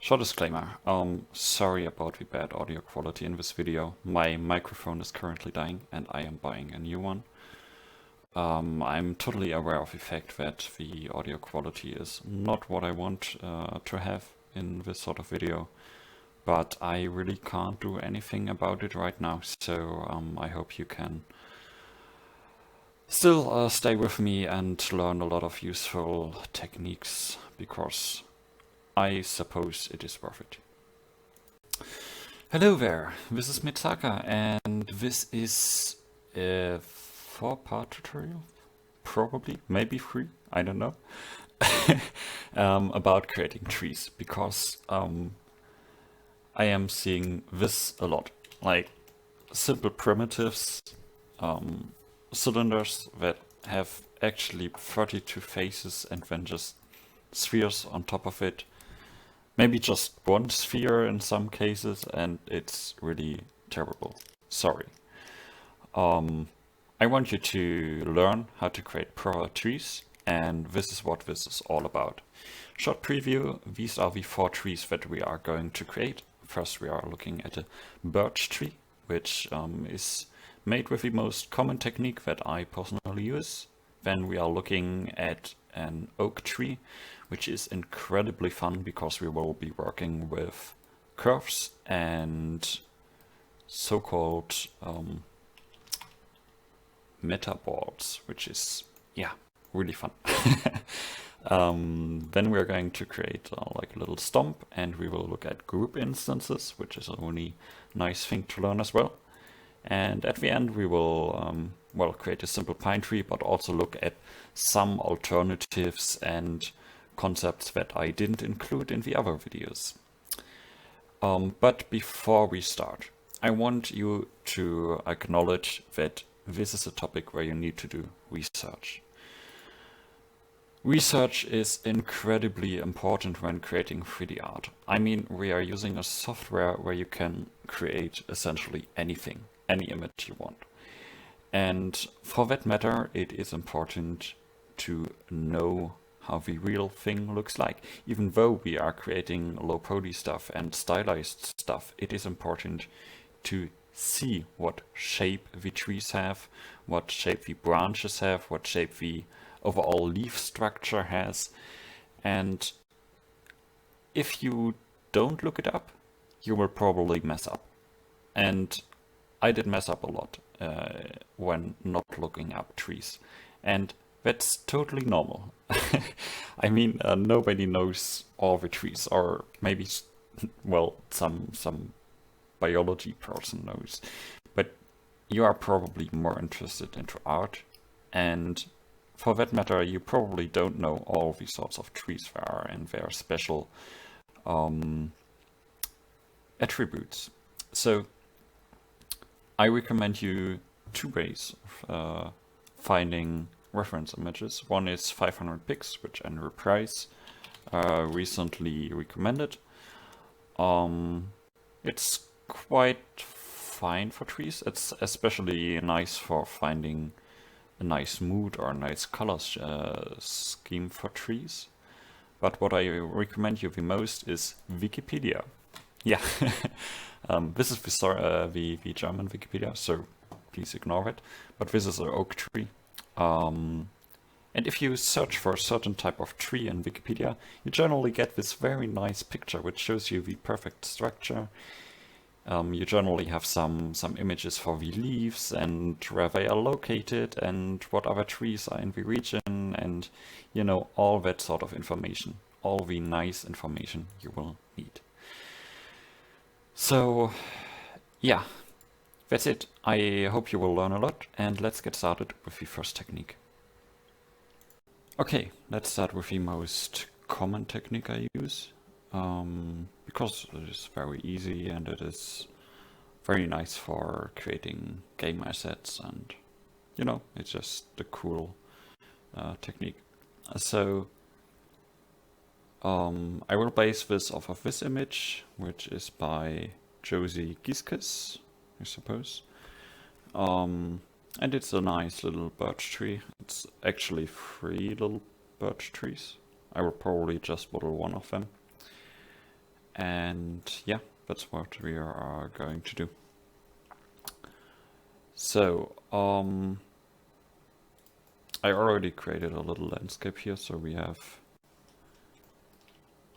Short disclaimer, sorry about the bad audio quality in this video. My microphone is currently dying and I am buying a new one. I'm totally aware of the fact that the audio quality is not what I want to have in this sort of video, but I really can't do anything about it right now, so I hope you can still stay with me and learn a lot of useful techniques, because I suppose it is worth it. Hello there, this is Mezaka, and this is a 4-part tutorial, probably, maybe 3, I don't know, about creating trees, because I am seeing this a lot, like simple primitives, cylinders that have actually 32 faces and then just spheres on top of it. Maybe just one sphere in some cases, and it's really terrible. Sorry. I want you to learn how to create proper trees, and this is what this is all about. Short preview, these are the 4 trees that we are going to create. First we are looking at a birch tree, which is made with the most common technique that I personally use. Then we are looking at an oak tree, which is incredibly fun because we will be working with curves and so-called metaballs, which is, yeah, really fun. Then we're going to create like a little stump, and we will look at group instances, which is a really nice thing to learn as well. And at the end we will well, create a simple pine tree, but also look at some alternatives and concepts that I didn't include in the other videos. But before we start, I want you to acknowledge that this is a topic where you need to do research. Research is incredibly important when creating 3D art. I mean, we are using a software where you can create essentially anything, any image you want. And for that matter, it is important to know how the real thing looks like. Even though we are creating low poly stuff and stylized stuff, it is important to see what shape the trees have, what shape the branches have, what shape the overall leaf structure has. And if you don't look it up, you will probably mess up. And I did mess up a lot when not looking up trees, and that's totally normal. I mean, nobody knows all the trees, or maybe, well, some biology person knows, but you are probably more interested into art, and for that matter, you probably don't know all the sorts of trees there are and their special attributes. So I recommend you 2 ways of finding reference images. One is 500 Pix, which Andrew Price recently recommended. It's quite fine for trees. It's especially nice for finding a nice mood or a nice color scheme for trees. But what I recommend you the most is Wikipedia. Yeah, this is the German Wikipedia, so please ignore it. But this is an oak tree. And if you search for a certain type of tree in Wikipedia, you generally get this very nice picture which shows you the perfect structure. You generally have some images for the leaves and where they are located and what other trees are in the region, and you know, all that sort of information, all the nice information you will need. So yeah, that's it. I hope you will learn a lot, and let's get started with the first technique. Okay, let's start with the most common technique I use, because it is very easy and it is very nice for creating game assets, and you know, it's just a cool technique. So I will base this off of this image, which is by Josie Giskes, I suppose. And it's a nice little birch tree. It's actually 3 little birch trees. I will probably just whittle one of them. And yeah, that's what we are going to do. So, I already created a little landscape here, so we have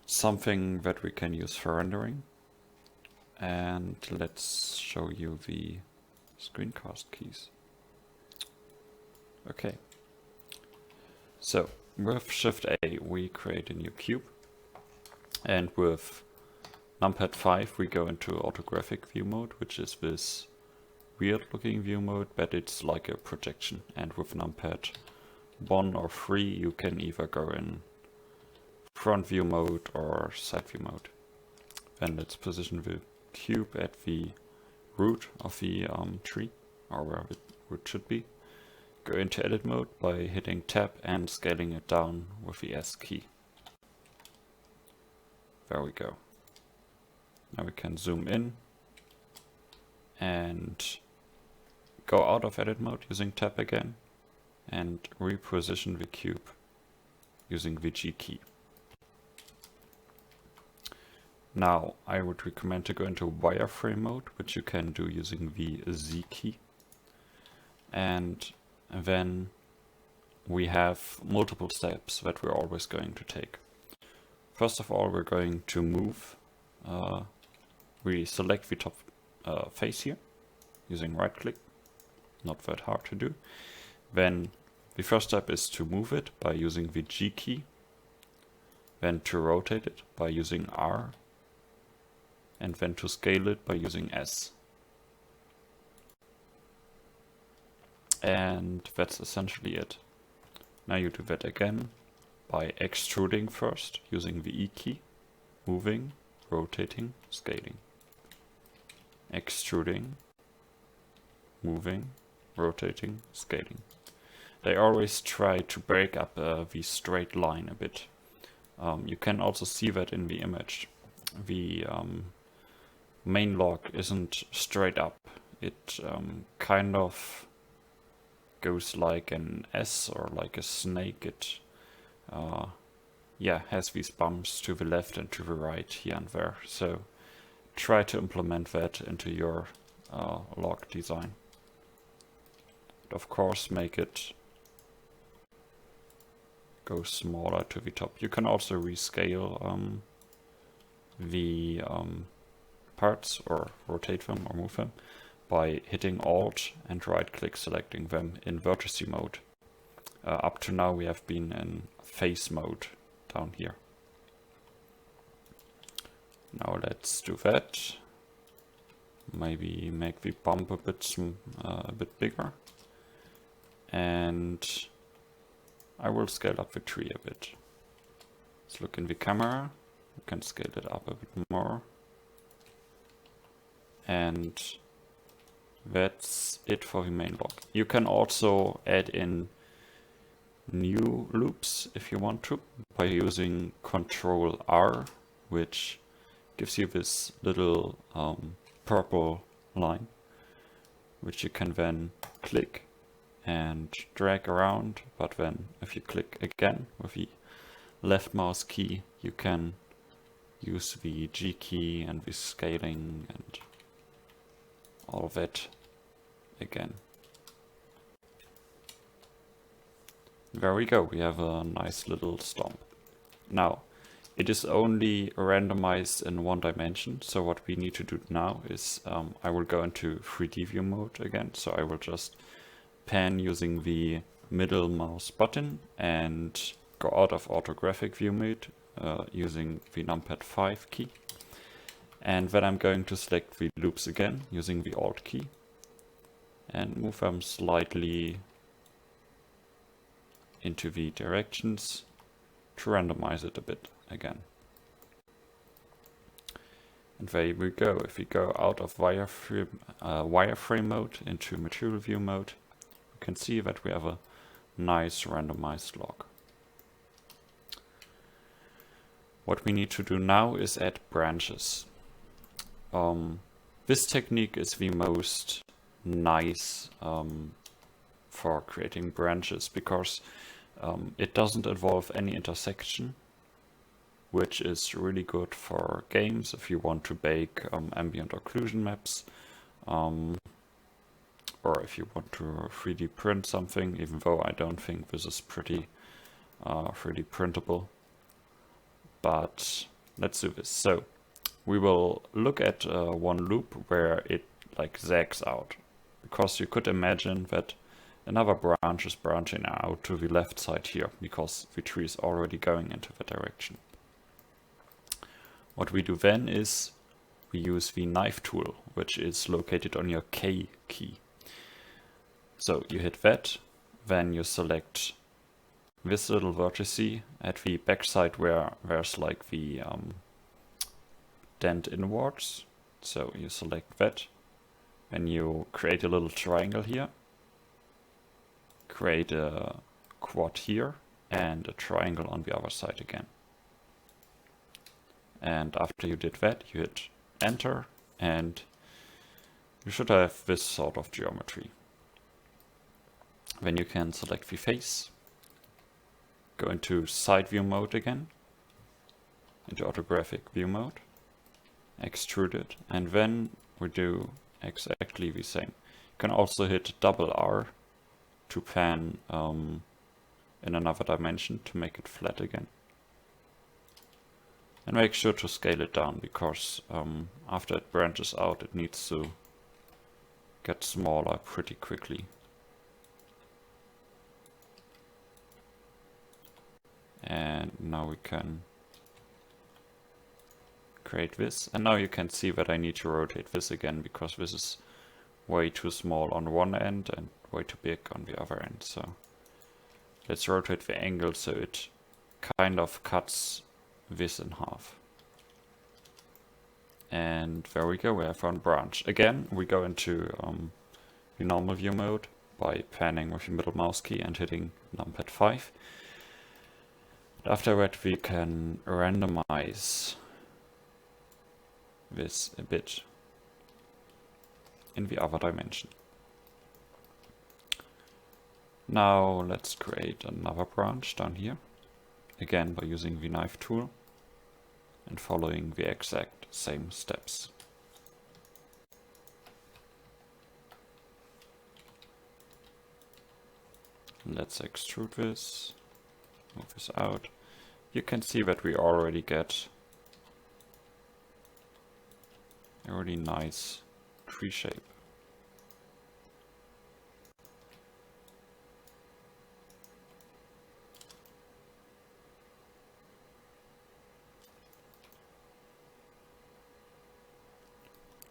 something that we can use for rendering. And let's show you the screencast keys. Okay. So, with Shift A, we create a new cube. And with numpad 5, we go into orthographic view mode, which is this weird looking view mode, but it's like a projection. And with numpad 1 or 3, you can either go in front view mode or side view mode. Then let's position the cube at the root of the tree, or where the root should be. Go into edit mode by hitting tab and scaling it down with the S key. There we go. Now we can zoom in and go out of edit mode using tab again and reposition the cube using the G key. Now I would recommend to go into wireframe mode, which you can do using the Z key. And then we have multiple steps that we're always going to take. First of all, we're going to move. We select the top face here using right click, not that hard to do. Then the first step is to move it by using the G key, then to rotate it by using R, and then to scale it by using S. And that's essentially it. Now you do that again by extruding first using the E key, moving, rotating, scaling. Extruding, moving, rotating, scaling. They always try to break up the straight line a bit. You can also see that in the image. The main log isn't straight up. It kind of goes like an S or like a snake. It has these bumps to the left and to the right here and there. So try to implement that into your log design. But of course, make it go smaller to the top. You can also rescale the parts or rotate them or move them by hitting Alt and right click selecting them in vertice mode. Up to now we have been in face mode down here. Now let's do that. Maybe make the bump a bit bigger. And I will scale up the tree a bit. Let's look in the camera. We can scale it up a bit more. And that's it for the main log. You can also add in new loops if you want to by using Control R, which gives you this little purple line, which you can then click and drag around. But then if you click again with the left mouse key, you can use the G key and the scaling and all of that again. There we go, we have a nice little stomp. Now, it is only randomized in one dimension, so what we need to do now is I will go into 3D view mode again, so I will just pan using the middle mouse button and go out of orthographic view mode using the numpad 5 key. And then I'm going to select the loops again using the Alt key and move them slightly into the directions to randomize it a bit again. And there we go. If we go out of wireframe mode into material view mode, you can see that we have a nice randomized log. What we need to do now is add branches. This technique is the most nice for creating branches because it doesn't involve any intersection which is really good for games if you want to bake ambient occlusion maps, or if you want to 3D print something, even though I don't think this is pretty 3D printable. But let's do this. So we will look at one loop where it like zags out, because you could imagine that another branch is branching out to the left side here, because the tree is already going into that direction. What we do then is we use the knife tool, which is located on your K key. So you hit that, then you select this little vertice at the backside where there's like the dent inwards. So you select that, and you create a little triangle here, create a quad here, and a triangle on the other side again. And after you did that, you hit enter, and you should have this sort of geometry. Then you can select the face, go into side view mode again, into orthographic view mode, extrude it, and then we do exactly the same. You can also hit double R to pan in another dimension to make it flat again. And make sure to scale it down, because after it branches out, it needs to get smaller pretty quickly. And now we can create this. And now you can see that I need to rotate this again, because this is way too small on one end and way too big on the other end. So let's rotate the angle so it kind of cuts this in half. And there we go, we have one branch. Again, we go into the normal view mode by panning with the middle mouse key and hitting numpad 5. After that, we can randomize this a bit in the other dimension. Now let's create another branch down here, again by using the knife tool and following the exact same steps. Let's extrude this, move this out. You can see that we already get a really nice tree shape.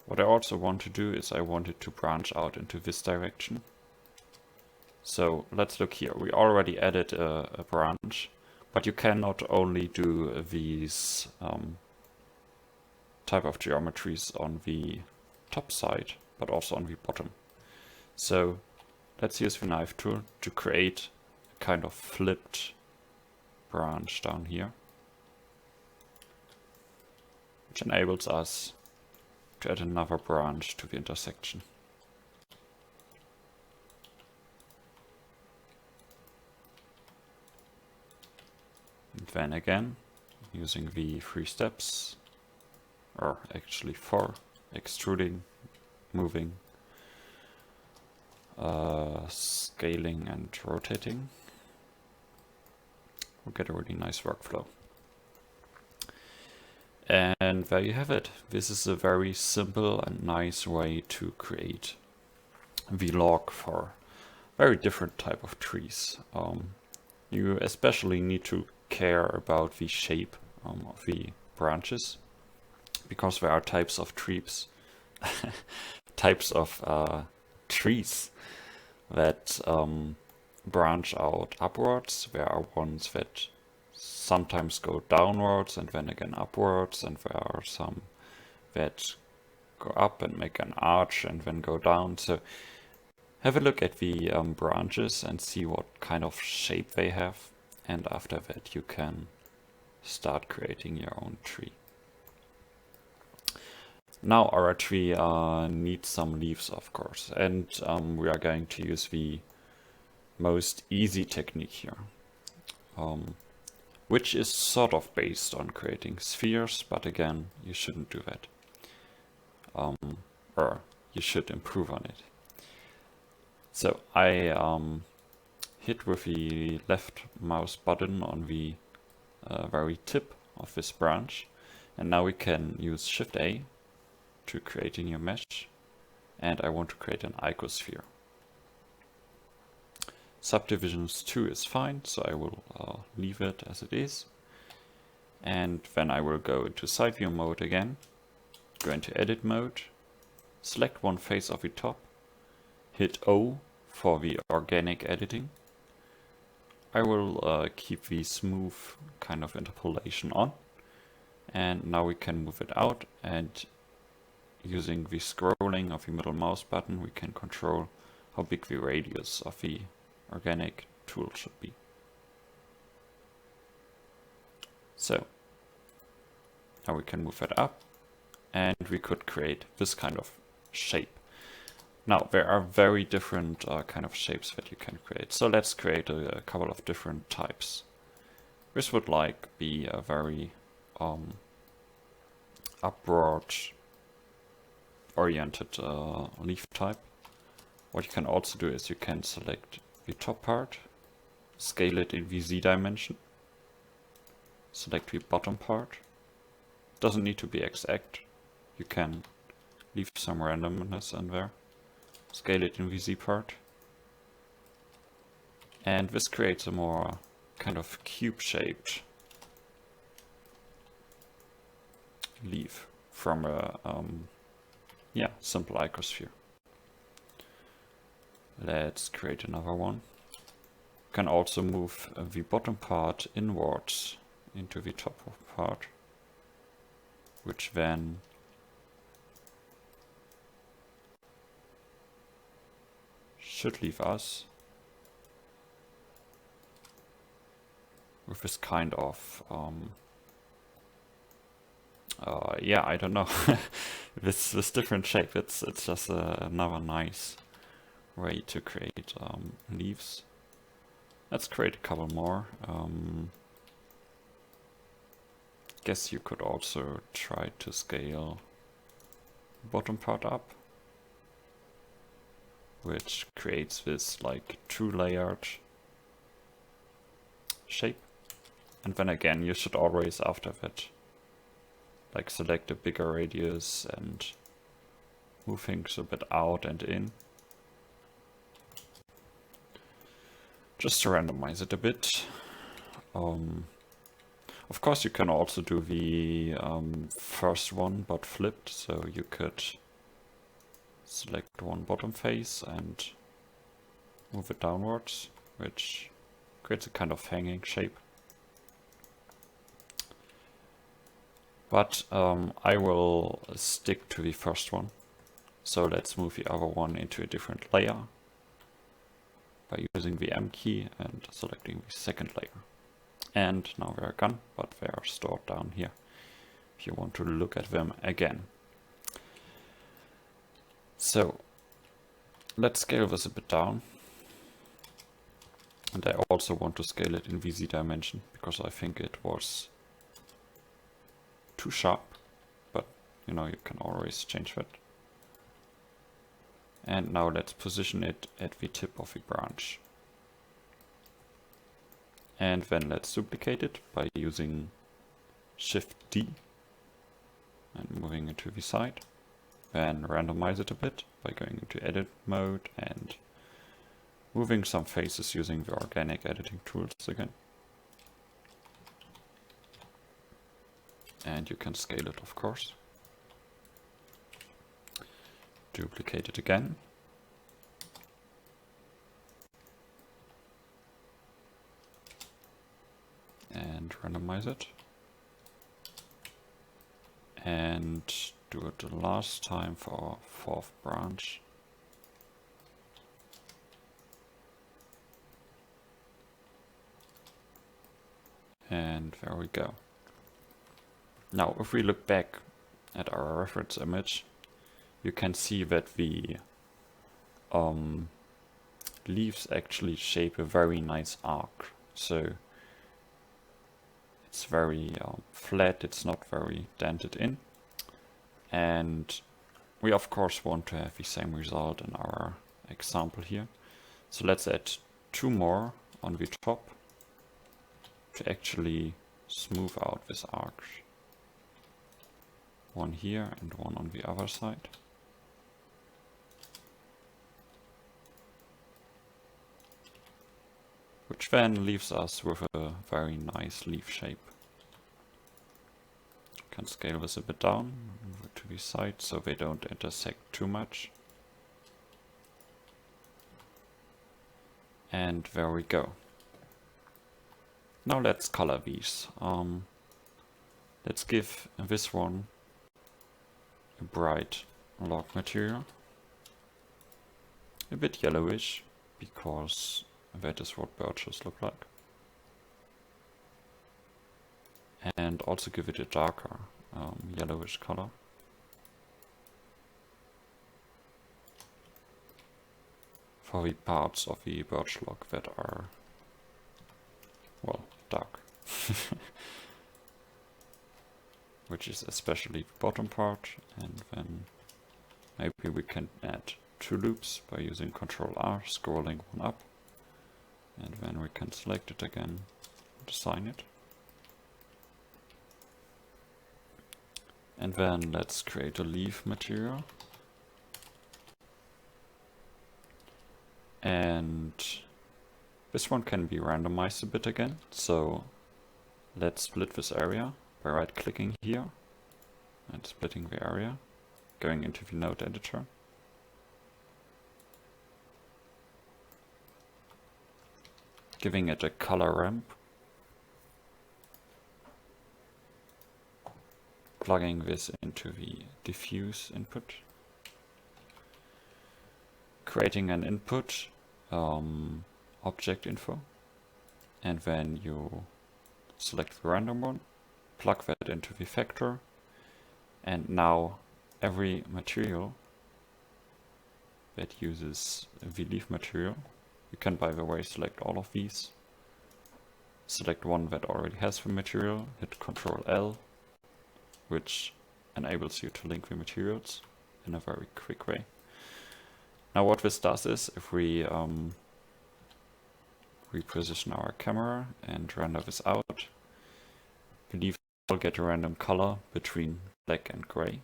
What I also want to do is I want it to branch out into this direction. So let's look here. We already added a branch, but you cannot only do these type of geometries on the top side, but also on the bottom. So let's use the knife tool to create a kind of flipped branch down here, which enables us to add another branch to the intersection. And then again, using the 3 steps, or actually 4, extruding, moving, scaling and rotating, we'll get a really nice workflow. And there you have it. This is a very simple and nice way to create vlog for very different type of trees. You especially need to care about the shape of the branches, because there are types of trees that branch out upwards. There are ones that sometimes go downwards and then again upwards, and there are some that go up and make an arch and then go down. So have a look at the branches and see what kind of shape they have, and after that you can start creating your own tree. Now our tree needs some leaves, of course, and we are going to use the most easy technique here. which is sort of based on creating spheres, but again, you shouldn't do that. Or you should improve on it. So I hit with the left mouse button on the very tip of this branch, and now we can use Shift A to create a new mesh, and I want to create an icosphere. Subdivisions 2 is fine, so I will leave it as it is. And then I will go into side view mode again, go into edit mode, select one face of the top, hit O for the organic editing. I will keep the smooth kind of interpolation on, and now we can move it out, and using the scrolling of the middle mouse button we can control how big the radius of the organic tool should be. So now we can move it up, and we could create this kind of shape. Now there are very different kind of shapes that you can create, so let's create a couple of different types. This would be a very upward oriented leaf type. What you can also do is you can select the top part, scale it in the Z dimension, select the bottom part. Doesn't need to be exact, you can leave some randomness in there, scale it in the Z part, and this creates a more kind of cube shaped leaf from a simple icosphere. Let's create another one. You can also move the bottom part inwards into the top part, which then should leave us with this kind of I don't know, this different shape. It's just another nice way to create leaves. Let's create a couple more. Guess you could also try to scale bottom part up, which creates this two-layered shape. And then again, you should always after that select a bigger radius and move things a bit out and in, just to randomize it a bit. Of course you can also do the first one but flipped, so you could select one bottom face and move it downwards, which creates a kind of hanging shape. But I will stick to the first one. So let's move the other one into a different layer by using the M key and selecting the second layer. And now they are gone, but they are stored down here if you want to look at them again. So let's scale this a bit down. And I also want to scale it in VZ dimension because I think it was too sharp, but you can always change that. And now let's position it at the tip of the branch. And then let's duplicate it by using Shift D and moving it to the side. Then randomize it a bit by going into edit mode and moving some faces using the organic editing tools again. And you can scale it, of course. Duplicate it again. And randomize it. And do it the last time for our fourth branch. And there we go. Now, if we look back at our reference image, you can see that the leaves actually shape a very nice arc. So It's very flat, it's not very dented in. And we of course want to have the same result in our example here. So let's add 2 more on the top to actually smooth out this arch. One here and one on the other side. Which then leaves us with a very nice leaf shape. Can scale this a bit down, move it to the side so they don't intersect too much. And there we go. Now let's color these. Let's give this one a bright log material. A bit yellowish, because that is what birches look like. And also give it a darker yellowish color. For the parts of the birch log that are, well, dark. Which is especially the bottom part, and then maybe we can add 2 loops by using Ctrl R, scrolling one up, and then we can select it again, design it. And then let's create a leaf material. And this one can be randomized a bit again, so let's split this area by right clicking here and splitting the area, going into the node editor. Giving it a color ramp. Plugging this into the diffuse input. Creating an input object info, and then you select the random one, plug that into the vector, and now every material that uses the leaf material, you can by the way select all of these, select one that already has the material, hit Ctrl L, which enables you to link the materials in a very quick way. Now what this does is, if we reposition our camera and render this out, the leaf will get a random color between black and gray.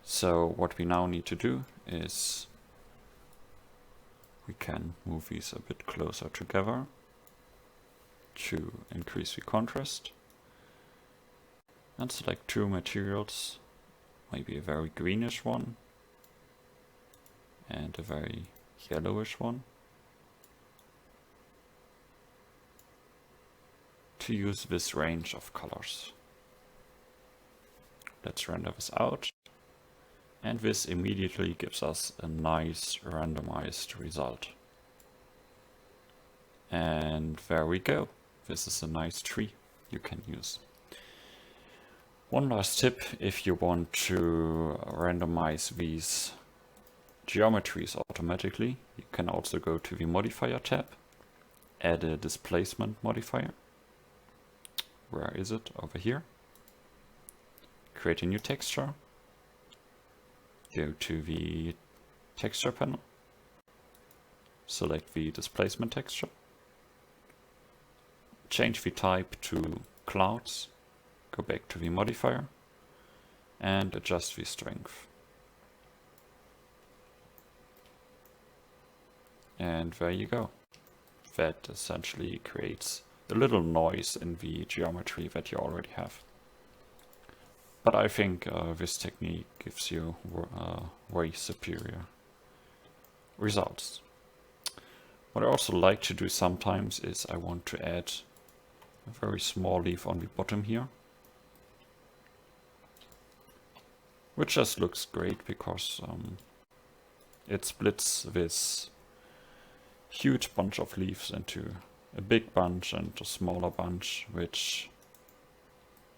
So what we now need to do is we can move these a bit closer together to increase the contrast, and select 2 materials, maybe a very greenish one and a very yellowish one, to use this range of colors. Let's render this out, and this immediately gives us a nice randomized result. And there we go. This is a nice tree you can use. One last tip: if you want to randomize these geometries automatically, you can also go to the modifier tab, add a displacement modifier. Where is it? Over here. Create a new texture. Go to the texture panel. Select the displacement texture. Change the type to clouds. Go back to the modifier and adjust the strength. And there you go. That essentially creates a little noise in the geometry that you already have. But I think this technique gives you way superior results. What I also like to do sometimes is I want to add a very small leaf on the bottom here, which just looks great because it splits this huge bunch of leaves into a big bunch and a smaller bunch, which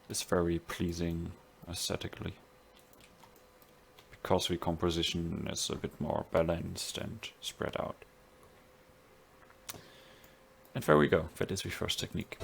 is very pleasing aesthetically, because the composition is a bit more balanced and spread out. And there we go, that is the first technique.